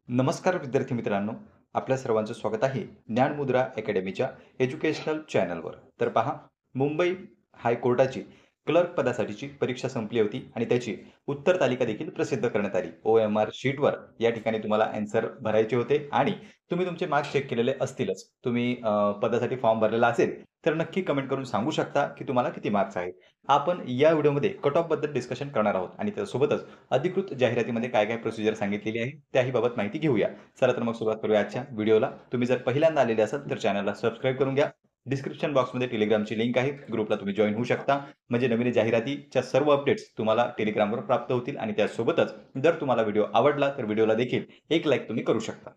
नमस्कार विद्यार्थी मित्रांनो, आपल्या सर्वांचं स्वागत आहे ज्ञानमुद्रा अकॅडमीच्या एज्युकेशनल चॅनलवर. तर पहा, मुंबई हायकोर्टाची क्लर्क पदासाठीची परीक्षा संपली होती आणि त्याची उत्तर तालिका देखील प्रसिद्ध करण्यात आली. OMR शीटवर या ठिकाणी तुम्हाला ॲन्सर भरायचे होते आणि तुम्ही तुमचे मार्क्स चेक केलेले असतीलच. तुम्ही पदासाठी फॉर्म भरलेला असेल, तर नक्की कमेंट करून सांगू शकता की तुम्हाला किती मार्क्स आहेत. आपण या व्हिडिओमध्ये कट ऑफबद्दल डिस्कशन करणार आहोत आणि त्यासोबतच अधिकृत जाहिरातीमध्ये काय-काय प्रोसिजर सांगितलेली आहे, त्याही बाबत माहिती घेऊया. चला तर मग सुरुवात करूया आजच्या व्हिडिओला. तुम्ही जर पहिल्यांदा आलेले असाल तर चॅनलला सबस्क्राईब करून घ्या. डिस्क्रिप्शन बॉक्समध्ये टेलिग्रामची लिंक आहे. ग्रुपला तुम्ही जॉइन होऊ शकता. म्हणजे नवीन जाहिरातीच्या सर्व अपडेट्स तुम्हाला टेलिग्रामवर प्राप्त होतील आणि त्यासोबतच जर तुम्हाला व्हिडिओ आवडला तर व्हिडिओला देखील एक लाईक तुम्ही करू शकता.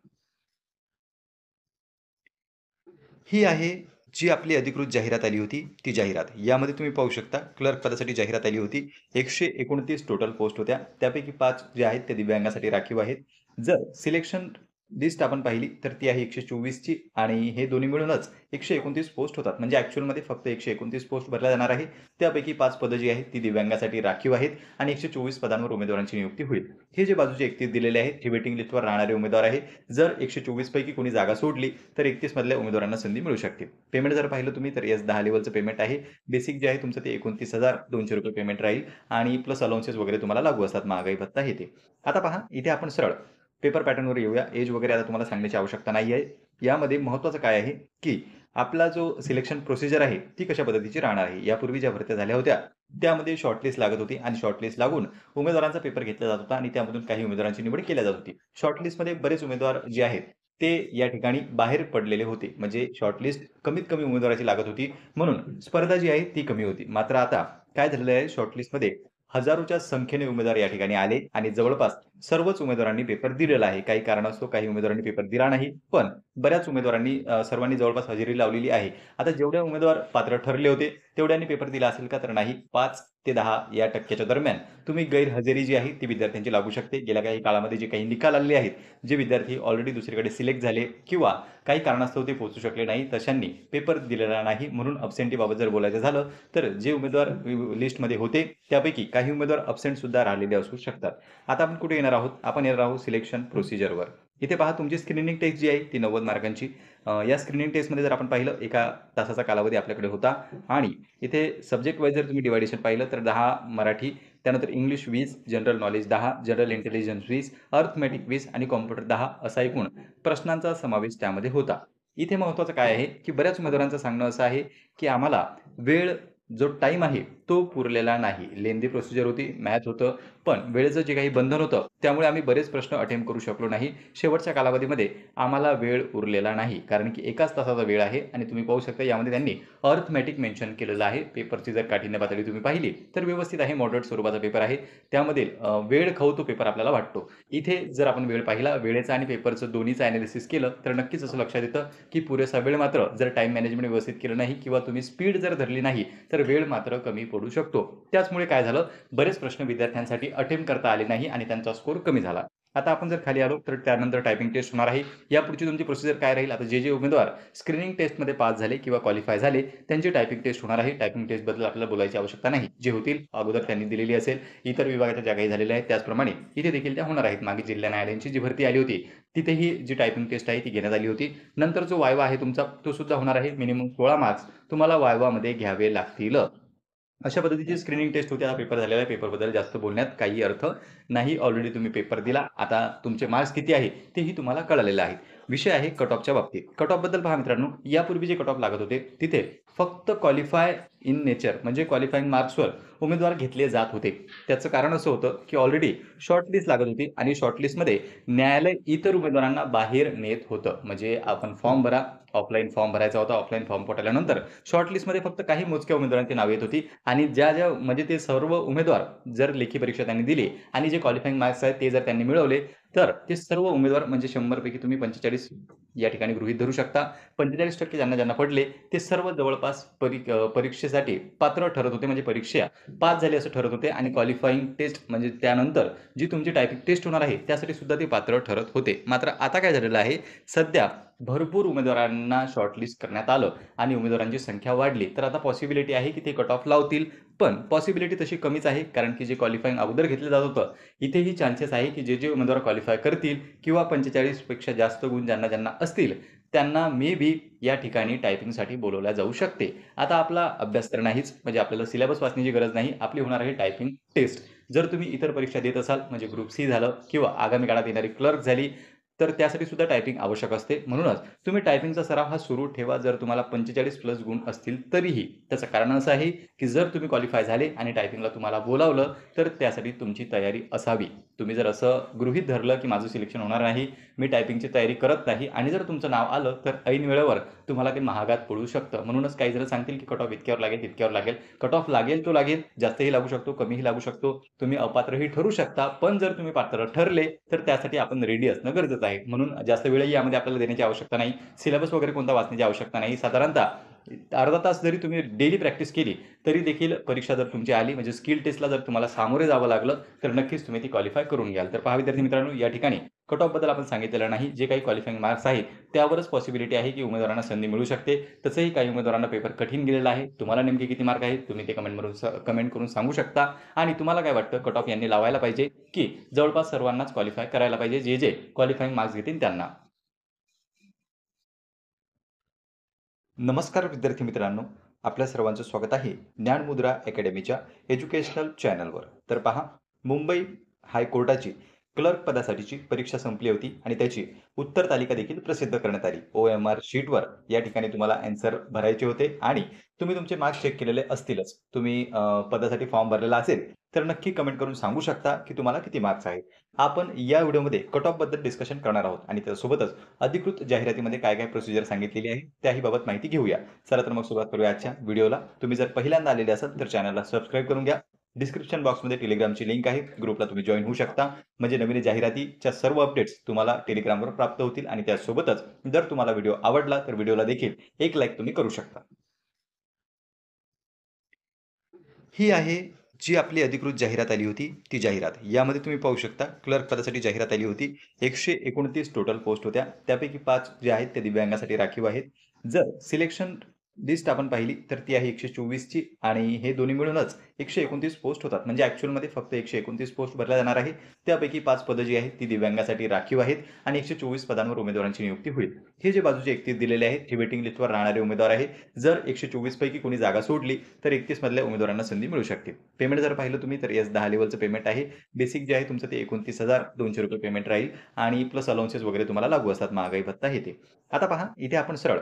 ही आहे जी आपली अधिकृत जाहिरात आली होती, ती जाहिरात. यामध्ये तुम्ही पाहू शकता क्लर्क पदासाठी जाहिरात आली होती. 129 टोटल पोस्ट होत्या. त्यापैकी 5 जे आहेत ते दिव्यांगासाठी राखीव आहेत. जर सिलेक्शन लिस्ट आपण पाहिली तर ती आहे 124 ची आणि हे दोन्ही मिळूनच 129 पोस्ट होतात. म्हणजे ॲक्चुअलमध्ये फक्त 129 पोस्ट भरल्या जाणार आहे. त्यापैकी 5 पदं जी आहेत ती दिव्यांगासाठी राखीव आहेत आणि 124 पदांवर उमेदवारांची नियुक्ती होईल. हे जे बाजूचे 31 दिलेले आहेत, हे वेटिंग लिस्टवर राहणारे उमेदवार आहे. जर 124 पैकी कोणी जागा सोडली तर 31 मधल्या उमेदवारांना संधी मिळू शकते. पेमेंट जर पाहिलं तुम्ही तर S10 लेव्हलचं पेमेंट आहे. बेसिक जे आहे तुमचं ते ₹29,200 पेमेंट राहील आणि प्लस अलाउन्सेस वगैरे तुम्हाला लागू असतात. महागाई भत्ता हे ते. आता पहा इथे आपण सरळ पेपर पॅटर्नवर येऊया. एज वगैरे आता तुम्हाला सांगण्याची आवश्यकता नाही आहे. यामध्ये महत्त्वाचं काय आहे, की आपला जो सिलेक्शन प्रोसिजर आहे, ती कशा पद्धतीची राहणार आहे. यापूर्वी ज्या भरत्या झाल्या होत्या, त्यामध्ये शॉर्टलिस्ट लागत होती आणि शॉर्टलिस्ट लागून उमेदवारांचा पेपर घेतला जात होता आणि त्यामधून काही उमेदवारांची निवड केल्या जात होती. शॉर्टलिस्टमध्ये बरेच उमेदवार जे आहेत, ते या ठिकाणी बाहेर पडलेले होते. म्हणजे शॉर्टलिस्ट कमीत कमी उमेदवाराची लागत होती, म्हणून स्पर्धा जी आहे ती कमी होती. मात्र आता काय झालेलं आहे, शॉर्टलिस्टमध्ये हजारोच्या संख्येने उमेदवार या ठिकाणी आले आणि जवळपास सर्वच उमेदवारांनी पेपर दिलेला आहे. काही कारणास्तव काही उमेदवारांनी पेपर दिला नाही, पण बऱ्याच उमेदवारांनी सर्वांनी जवळपास हजेरी लावलेली आहे. आता जेवढे उमेदवार पात्र ठरले होते, तेवढ्यांनी पेपर दिला असेल का? तर नाही. 5 ते 10% दरम्यान तुम्ही गैरहजेरी जी आहे ती विद्यार्थ्यांची लागू शकते. गेल्या काही काळामध्ये जे काही निकाल आलेले आहेत, जे विद्यार्थी ऑलरेडी दुसरीकडे सिलेक्ट झाले किंवा काही कारणास्तव ते पोहोचू शकले नाही, तशांनी पेपर दिलेला नाही. म्हणून अब्सेंटीबाबत जर बोलायचं झालं, तर जे उमेदवार लिस्टमध्ये होते, त्यापैकी काही उमेदवार अब्सेंट सुद्धा राहिलेले असू शकतात. आता आपण कुठे येणार आहोत? आपण येणार आहोत सिलेक्शन प्रोसिजरवर. इथे पहा तुमची स्क्रीनिंग टेस्ट जी आहे ती 90 मार्कांची. या स्क्रीनिंग टेस्टमध्ये जर आपण पाहिलं 1 तासाचा कालावधी आपल्याकडे होता आणि इथे सब्जेक्ट वाईज जर तुम्ही डिव्हायडेशन पाहिलं तर 10 मराठी, त्यानंतर English 20, general knowledge 10, general intelligence 20, arithmetic 20 आणि कॉम्प्युटर 10 असा एकूण प्रश्नांचा समावेश त्यामध्ये होता. इथे महत्त्वाचं काय आहे, की बऱ्याच उमेदवारांचं सांगणं असं आहे, की आम्हाला वेळ जो टाईम आहे तो पुरलेला नाही. लेंदी प्रोसिजर होती, मॅथ होतं, पण वेळेचं जे काही बंधन होतं, त्यामुळे आम्ही बरेच प्रश्न अटेम्प्ट करू शकलो नाही. शेवटच्या कालावधीमध्ये आम्हाला वेळ उरलेला नाही. कारण की 1च तासाचा वेळ आहे आणि तुम्ही पाहू शकता यामध्ये त्यांनी अर्थमॅटिक मेन्शन केलेलं आहे. पेपरची जर काठिण्य पातळी तुम्ही पाहिली, तर व्यवस्थित आहे. मॉडरेट स्वरूपाचा पेपर आहे. त्यामध्ये वेळ खाऊ तो पेपर आपल्याला वाटतो. इथे जर आपण वेळ पाहिला, वेळेचा आणि पेपरचं दोन्हीचं एनालिसिस केलं, तर नक्कीच असं लक्षात येतं, की पुरेसा वेळ मात्र जर टाईम मॅनेजमेंट व्यवस्थित केलं नाही किंवा तुम्ही स्पीड जर धरली नाही, तर वेळ मात्र कमी पडू शकतो. त्याचमुळे काय झालं, बरेच प्रश्न विद्यार्थ्यांसाठी अटेम्प्ट करता आले नाही आणि त्यांचा स्कोर कमी झाला. आता आपण जर खाली आलो, तर त्यानंतर टायपिंग टेस्ट होणार आहे. यापुढची तुमची प्रोसिजर काय राहील? आता जे उमेदवार स्क्रीनिंग टेस्टमध्ये पास झाले किंवा क्वालिफाय झाले, त्यांची टायपिंग टेस्ट होणार आहे. टायपिंग टेस्टबद्दल आपल्याला बोलायची आवश्यकता नाही. जे होतील अगोदर त्यांनी दिलेली असेल. इतर विभागाच्या ज्या काही झालेल्या आहेत, त्याचप्रमाणे इथे देखील त्या होणार आहेत. मागे जिल्हा न्यायालयांची जी भरती आली होती, तिथेही जी टायपिंग टेस्ट आहे ती घेण्यात आली होती. नंतर जो वायवा आहे तुमचा, तो सुद्धा होणार आहे. मिनिमम 16 मार्क्स तुम्हाला वायवामध्ये घ्यावे लागतील. अशा पद्धतीची स्क्रीनिंग टेस्ट होती. हा पेपर झालेला आहे. पेपरबद्दल जास्त बोलण्यात काही अर्थ नाही. ऑलरेडी तुम्ही पेपर दिला. आता तुमचे मार्क्स किती आहे तेही तुम्हाला कळालेलं आहे. विषय आहे कट ऑफच्या बाबतीत. कट ऑफबद्दल पहा मित्रांनो, यापूर्वी जे कट ऑफ लागत होते, तिथे फक्त क्वालिफाय इन नेचर म्हणजे क्वालिफाइंग मार्क्सवर उमेदवार घेतले जात होते. त्याचं कारण असं होतं, की ऑलरेडी शॉर्टलिस्ट लागत होती आणि शॉर्टलिस्टमध्ये न्यायालय इतर उमेदवारांना बाहेर नेत होतं. म्हणजे आपण फॉर्म भरा, ऑफलाईन फॉर्म भरायचा होता. ऑफलाईन फॉर्म पोटाळल्यानंतर शॉर्टलिस्टमध्ये फक्त काही मोजक्या उमेदवारांची नावे येत होती आणि ज्या म्हणजे ते सर्व उमेदवार जर लेखी परीक्षा त्यांनी दिली आणि जे क्वालिफाइंग मार्क्स आहेत ते जर त्यांनी मिळवले, तर ते सर्व उमेदवार म्हणजे 100 पैकी तुम्ही 45 या ठिकाणी गृहीत धरू शकता. 45% ज्यांना पडले ते सर्व जवळपास परीक्षेसाठी पात्र ठरत होते. म्हणजे परीक्षा पास झाले असं ठरत होते आणि क्वालिफाइंग टेस्ट म्हणजे त्यानंतर जी तुमची टायपिंग टेस्ट होणार आहे त्यासाठी सुद्धा ते पात्र ठरत होते. मात्र आता काय झालेलं आहे, सध्या भरपूर उमेदवारांना शॉर्टलिस्ट करण्यात आलं आणि उमेदवारांची संख्या वाढली. तर आता पॉसिबिलिटी आहे की ते कट ऑफ लावतील. पण पॉसिबिलिटी तशी कमीच आहे, कारण की जे क्वालिफाईंग अगोदर घेतलं जात होतं, इथेही चान्सेस आहे की जे उमेदवार क्वालिफाय करतील किंवा 45 पेक्षा जास्त गुण ज्यांना असतील, त्यांना मे बी या ठिकाणी टायपिंगसाठी बोलावल्या जाऊ शकते. आता आपला अभ्यास तर नाहीच, म्हणजे आपल्याला सिलेबस वाचण्याची गरज नाही. आपली होणार आहे टायपिंग टेस्ट. जर तुम्ही इतर परीक्षा देत असाल, म्हणजे ग्रुप सी झालं किंवा आगामी काळात येणारी क्लर्क झाली, तर त्यासाठी सुद्धा टायपिंग आवश्यक असते. म्हणूनच तुम्ही टायपिंगचा सराव हा सुरू ठेवा, जर तुम्हाला 45 प्लस गुण असतील तरीही. त्याचं कारण असं आहे, की जर तुम्ही क्वालिफाय झाले आणि टायपिंगला तुम्हाला बोलावलं, तर त्यासाठी तुमची तयारी असावी. तुम्ही जर असं गृहीत धरलं, की माझं सिलेक्शन होणार नाही, मी टायपिंगची तयारी करत नाही आणि जर तुमचं नाव आलं, तर ऐन वेळेवर तुम्हाला ते महागात पडू शकतं. म्हणूनच काही जण सांगतील, की कट ऑफ इतक्यावर लागेल, तितक्यावर लागेल. कट ऑफ लागेल तो लागेल, जास्तही लागू शकतो, कमीही लागू शकतो. तुम्ही अपात्रही ठरू शकता. पण जर तुम्ही पात्र ठरले, तर त्यासाठी आपण रेडी असणं गरजेचं आहे. म्हणून जास्त वेळही यामध्ये आपल्याला देण्याची आवश्यकता नाही. सिलेबस वगैरे कोणता वाचण्याची आवश्यकता नाही. साधारणतः अर्धा तास जरी तुम्ही डेली प्रॅक्टिस केली, तरी देखील परीक्षा जर तुमची आली, म्हणजे स्किल टेस्टला जर तुम्हाला सामोरे जावं लागलं, तर नक्कीच तुम्ही ती क्वालिफाय करून घ्याल. तर पहा विद्यार्थी मित्रांनो, या ठिकाणी कट ऑफबद्दल आपण सांगितलेलं नाही. जे काही क्वालिफाईंग मार्क्स आहेत, त्यावरच पॉसिबिलिटी आहे, की उमेदवारांना संधी मिळू शकते. तसंही काही उमेदवारांना पेपर कठीण गेलेला आहे. तुम्हाला नेमके किती मार्क आहेत, तुम्ही ते कमेंट करून सांगू शकता. आणि तुम्हाला काय वाटतं, कट ऑफ यांनी लावायला पाहिजे, की जवळपास सर्वांनाच क्वालिफाय करायला पाहिजे, जे क्वालिफाईंग मार्क्स घेतील त्यांना? नमस्कार विद्यार्थी मित्रांनो, आपल्या सर्वांचं स्वागत आहे ज्ञानमुद्रा अकॅडमीच्या एज्युकेशनल चॅनलवर. तर पहा, मुंबई हायकोर्टाची क्लर्क पदासाठीची परीक्षा संपली होती आणि त्याची उत्तर तालिका देखील प्रसिद्ध करण्यात आली. OMR शीटवर या ठिकाणी तुम्हाला ॲन्सर भरायचे होते आणि तुम्ही तुमचे मार्क्स चेक केलेले असतीलच. तुम्ही पदासाठी फॉर्म भरलेला असेल, तर नक्की कमेंट करून सांगू शकता, की तुम्हाला किती मार्क्स आहेत. आपण या व्हिडिओमध्ये कट ऑफबद्दल डिस्कशन करणार आहोत आणि त्यासोबतच अधिकृत जाहिरातीमध्ये काय-काय प्रोसिजर सांगितलेली आहे, त्याही बाबत माहिती घेऊया. चला तर मग सुरुवात करूया आजच्या व्हिडिओला. तुम्ही जर पहिल्यांदा आलेले असाल, तर चॅनलला सबस्क्राईब करून घ्या. डिस्क्रिप्शन बॉक्समध्ये टेलिग्रामची लिंक आहे. ग्रुपला तुम्ही जॉइन होऊ शकता. म्हणजे नवीन जाहिरातीच्या सर्व अपडेट्स तुम्हाला टेलिग्रामवर प्राप्त होतील आणि त्यासोबतच जर तुम्हाला व्हिडिओ आवडला, तर व्हिडिओला देखील एक लाईक तुम्ही करू शकता. ही आहे जी आपली अधिकृत जाहिरात आली होती, ती जाहिरात. यामध्ये तुम्ही पाहू शकता क्लर्क पदासाठी जाहिरात आली होती. 129 टोटल पोस्ट होत्या. त्यापैकी 5 जे आहेत ते दिव्यांगासाठी राखीव आहेत. जर सिलेक्शन लिस्ट आपण पाहिली तर ती आहे 124 ची आणि हे दोन्ही मिळूनच 129 पोस्ट होतात. म्हणजे ॲक्चुअलमध्ये फक्त 129 पोस्ट भरल्या जाणार आहे. त्यापैकी 5 पदं जी आहेत ती दिव्यांगासाठी राखीव आहेत आणि 124 पदांवर उमेदवारांची नियुक्ती होईल. हे जे बाजूचे 31 दिलेले आहेत, हे वेटिंग लिस्टवर राहणारे उमेदवार आहे. जर 124 पैकी कोणी जागा सोडली, तर 31 मधल्या उमेदवारांना संधी मिळू शकते. पेमेंट जर पाहिलं तुम्ही तर S10 लेव्हलचं पेमेंट आहे. बेसिक जे आहे तुमचं ते ₹29,200 पेमेंट राहील आणि प्लस अलाउन्सेस वगैरे तुम्हाला लागू असतात. महागाई भत्ता हे ते. आता पहा, इथे आपण सरळ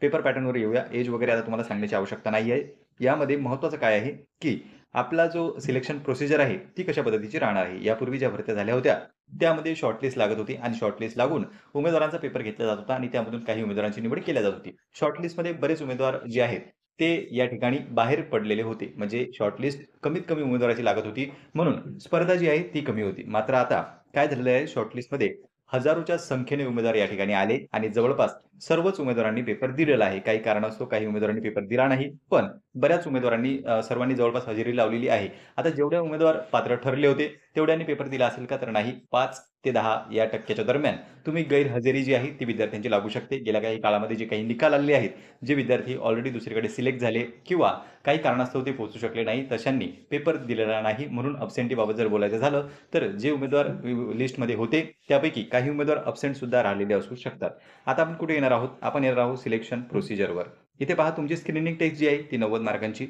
पेपर पॅटर्नवर येऊया. एज वगैरे आता तुम्हाला सांगण्याची आवश्यकता नाही आहे. यामध्ये महत्त्वाचं काय आहे, की आपला जो सिलेक्शन प्रोसिजर आहे, ती कशा पद्धतीची राहणार आहे. यापूर्वी ज्या भरत्या झाल्या होत्या, त्यामध्ये शॉर्टलिस्ट लागत होती आणि शॉर्टलिस्ट लागून उमेदवारांचा पेपर घेतला जात होता आणि त्यामधून काही उमेदवारांची निवड केल्या जात होती. शॉर्टलिस्टमध्ये बरेच उमेदवार जे आहेत, ते या ठिकाणी बाहेर पडलेले होते. म्हणजे शॉर्टलिस्ट कमीत कमी उमेदवाराची लागत होती, म्हणून स्पर्धा जी आहे ती कमी होती. मात्र आता काय झालेलं आहे, शॉर्टलिस्टमध्ये हजारोच्या संख्येने उमेदवार या ठिकाणी आले आणि जवळपास सर्वच उमेदवारांनी पेपर दिलेला आहे. काही कारणास्तव काही उमेदवारांनी पेपर दिला नाही. पण बऱ्याच उमेदवारांनी सर्वांनी जवळपास हजेरी लावलेली आहे. आता जेवढे उमेदवार पात्र ठरले होते, तेवढ्यांनी पेपर दिला असेल का? तर नाही. 5 ते 10 या टक्क्याच्या दरम्यान तुम्ही गैरहजेरी जी आहे ती विद्यार्थ्यांची लागू शकते. गेल्या काही काळामध्ये जे काही निकाल आलेले आहेत, जे विद्यार्थी ऑलरेडी दुसरीकडे सिलेक्ट झाले किंवा काही कारणास्तव ते पोहोचू शकले नाही, तशांनी पेपर दिलेला नाही. म्हणून अब्सेंटीबाबत जर बोलायचं झालं, तर जे उमेदवार लिस्टमध्ये होते, त्यापैकी काही उमेदवार अब्सेंट सुद्धा राहिलेले असू शकतात. आता आपण कुठे येणार आहोत? आपण येणार आहोत सिलेक्शन प्रोसिजरवर. इथे पहा, तुमची स्क्रीनिंग टेस्ट जी आहे ती 90 मार्कांची.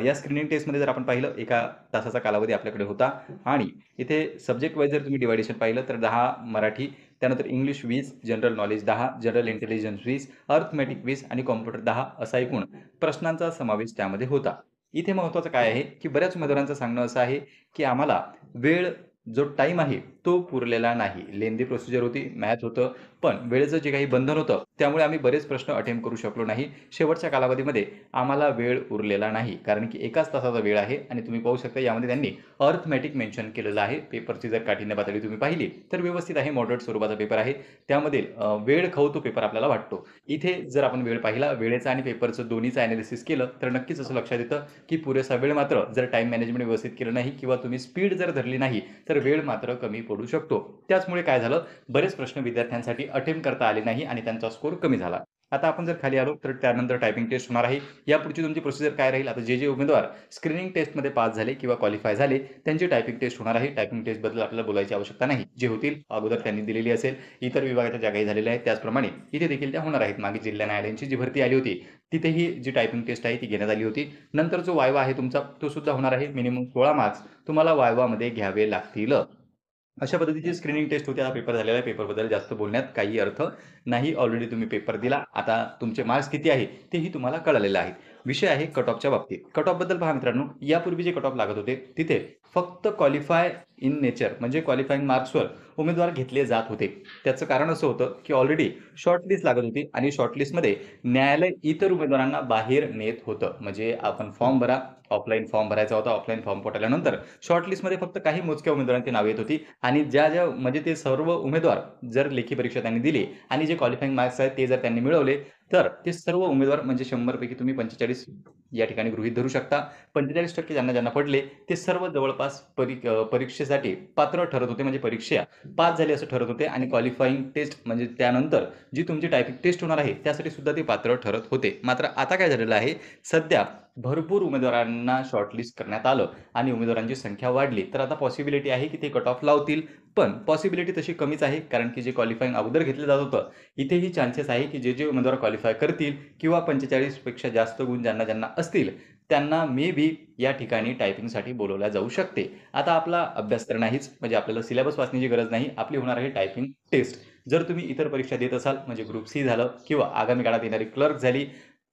या स्क्रीनिंग टेस्टमध्ये जर आपण पाहिलं, 1 तासाचा कालावधी आपल्याकडे होता आणि इथे सब्जेक्ट वाईज जर तुम्ही डिव्हायडेशन पाहिलं तर 10 मराठी, त्यानंतर English 20, general knowledge 10, general intelligence 20, arithmetic 20 आणि कॉम्प्युटर 10 असा एकूण प्रश्नांचा समावेश त्यामध्ये होता. इथे महत्त्वाचं काय आहे, की बऱ्याच उमेदवारांचं सांगणं असं आहे, की आम्हाला वेळ जो टाईम आहे तो पुरलेला नाही. लेंदी प्रोसिजर होती, मॅथ होतं, पण वेळेचं जे काही बंधन होतं, त्यामुळे आम्ही बरेच प्रश्न अटेम्प्ट करू शकलो नाही. शेवटच्या कालावधीमध्ये आम्हाला वेळ उरलेला नाही. कारण की 1 तासाचा वेळ आहे आणि तुम्ही पाहू शकता यामध्ये त्यांनी अर्थमॅटिक मेन्शन केलेलं आहे. पेपरची जर काठिण्य पातळी तुम्ही पाहिली, तर व्यवस्थित आहे. मॉडरेट स्वरूपाचा पेपर आहे. त्यामध्ये वेळ खाऊ तो पेपर आपल्याला वाटतो. इथे जर आपण वेळ पाहिला, वेळेचा आणि पेपरचं दोन्हीचं एनालिसिस केलं, तर नक्कीच असं लक्षात येतं, की पुरेसा वेळ मात्र जर टाईम मॅनेजमेंट व्यवस्थित केलं नाही किंवा तुम्ही स्पीड जर धरली नाही, तर वेळ मात्र कमी पडू शकतो. त्याचमुळे काय झालं, बरेच प्रश्न विद्यार्थ्यांसाठी अटेम्प्ट करता आले नाही आणि त्यांचा स्कोर कमी झाला. आता आपण जर खाली आलो तर त्यानंतर टायपिंग टेस्ट होणार आहे. यापुढची तुमची प्रोसिजर काय राहील? आता जे उमेदवार स्क्रीनिंग टेस्टमध्ये पास झाले किंवा क्वालिफाय झाले, त्यांची टायपिंग टेस्ट होणार आहे. टायपिंग टेस्टबद्दल आपल्याला बोलायची आवश्यकता नाही. जे होतील अगोदर त्यांनी दिलेली असेल. इतर विभागाच्या ज्या काही झालेल्या आहेत त्याचप्रमाणे इथे देखील त्या होणार आहेत. मागे जिल्हा न्यायालयांची जी भरती आली होती, तिथेही जी टायपिंग टेस्ट आहे ती घेण्यात आली होती. नंतर जो वायवा आहे तुमचा, तो सुद्धा होणार आहे. मिनिमम 16 मार्क्स तुम्हाला वायवामध्ये घ्यावे लागतील. अशा पद्धतीची स्क्रीनिंग टेस्ट होती. हा पेपर झालेला आहे. पेपरबद्दल जास्त बोलण्यात काही अर्थ नाही. ऑलरेडी तुम्ही पेपर दिला. आता तुमचे मार्क्स किती आहे तेही तुम्हाला कळालेलं आहे. विषय आहे कट ऑफच्या बाबतीत. कट ऑफबद्दल पहा मित्रांनो, यापूर्वी जे कट ऑफ लागत होते तिथे फक्त क्वालिफाय इन नेचर म्हणजे क्वालिफाईंग मार्क्सवर उमेदवार घेतले जात होते. त्याचं कारण असं होतं की ऑलरेडी शॉर्टलिस्ट लागत होती आणि शॉर्टलिस्टमध्ये न्यायालय इतर उमेदवारांना बाहेर नेत होतं. म्हणजे आपण फॉर्म भरा, ऑफलाईन फॉर्म भरायचा होता. ऑफलाईन फॉर्म पोटाल्यानंतर शॉर्टलिस्टमध्ये फक्त काही मोजक्या उमेदवारांची नावे येत होती आणि ज्या म्हणजे ते सर्व उमेदवार जर लेखी परीक्षा त्यांनी दिली आणि जे क्वालिफाईंग मार्क्स आहेत ते जर त्यांनी मिळवले, तर ते सर्व उमेदवार म्हणजे 100 पैकी तुम्ही 45 या ठिकाणी गृहीत धरू शकता. 45% ज्यांना पडले ते सर्व जवळपास परीक्षेसाठी पात्र ठरत होते. म्हणजे परीक्षा पास झाली असं ठरत होते आणि क्वालिफाईंग टेस्ट म्हणजे त्यानंतर जी तुमची टायपिंग टेस्ट होणार आहे त्यासाठी सुद्धा ते पात्र ठरत होते. मात्र आता काय झालेलं आहे, सध्या भरपूर उमेदवारांना शॉर्टलिस्ट करण्यात आलं आणि उमेदवारांची संख्या वाढली. तर आता पॉसिबिलिटी आहे की ते कट ऑफ लावतील. पण पॉसिबिलिटी तशी कमीच आहे. कारण की जे क्वालिफाईंग अगोदर घेतलं जात होतं, इथेही चान्सेस आहे की जे उमेदवार क्वालिफाय करतील किंवा 45 पेक्षा जास्त गुण ज्यांना असतील, त्यांना मे बी या ठिकाणी टायपिंगसाठी बोलावल्या जाऊ शकते. आता आपला अभ्यास तर नाहीच, म्हणजे आपल्याला सिलेबस वाचण्याची गरज नाही. आपली होणार आहे टायपिंग टेस्ट. जर तुम्ही इतर परीक्षा देत असाल, म्हणजे ग्रुप सी झालं किंवा आगामी काळात येणारी क्लर्क झाली,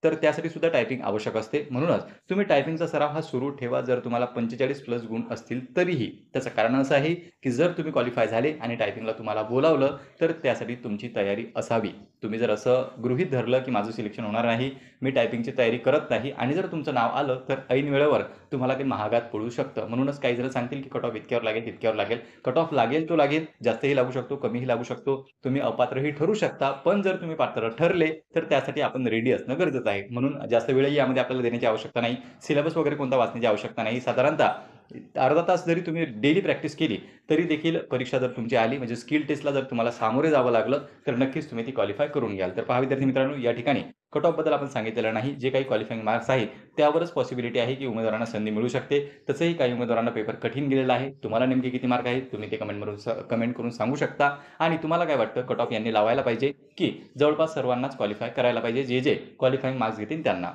तर त्यासाठी सुद्धा टायपिंग आवश्यक असते. म्हणूनच तुम्ही टायपिंगचा सराव हा सुरू ठेवा. जर तुम्हाला 45 प्लस गुण असतील तरीही. त्याचं कारण असं आहे की जर तुम्ही क्वालिफाय झाले आणि टायपिंगला तुम्हाला बोलावलं, तर त्यासाठी तुमची तयारी असावी. तुम्ही जर असं गृहीत धरलं की माझं सिलेक्शन होणार नाही, मी टायपिंगची तयारी करत नाही आणि जर तुमचं नाव आलं, तर ऐन वेळेवर तुम्हाला ते महागात पडू शकतं. म्हणूनच काही जण सांगतील की कट ऑफ इतक्यावर लागेल, तितक्यावर लागेल. कट ऑफ लागेल तो लागेल, जास्तही लागू शकतो, कमीही लागू शकतो. तुम्ही अपात्रही ठरू शकता. पण जर तुम्ही पात्र ठरले, तर त्यासाठी आपण रेडी असणं गरजेचं आहे. म्हणून जास्त वेळही यामध्ये आपल्याला देण्याची आवश्यकता नाही. सिलेबस वगैरे कोणता वाचण्याची आवश्यकता नाही. साधारणतः अर्धा तास जरी तुम्ही डेली प्रॅक्टिस केली, तरी देखील परीक्षा जर तुमची आली म्हणजे स्किल टेस्टला जर तुम्हाला सामोरे जावं लागलं, तर नक्कीच तुम्ही ती क्वालिफाय करून घ्याल. तर पहा विद्यार्थी मित्रांनो, या ठिकाणी कट ऑफबद्दल आपण सांगितलेलं नाही. जे काही क्वालिफाईंग मार्क्स आहेत, त्यावरच पॉसिबिलिटी आहे की उमेदवारांना संधी मिळू शकते. तसंही काही उमेदवारांना पेपर कठीण गेलेला आहे. तुम्हाला नेमके किती मार्क आहेत, तुम्ही ते कमेंट करून सांगू शकता. आणि तुम्हाला काय वाटतं, कट ऑफ यांनी लावायला पाहिजे की जवळपास सर्वांनाच क्वालिफाय करायला पाहिजे, जे क्वालिफाईंग मार्क्स घेतील त्यांना?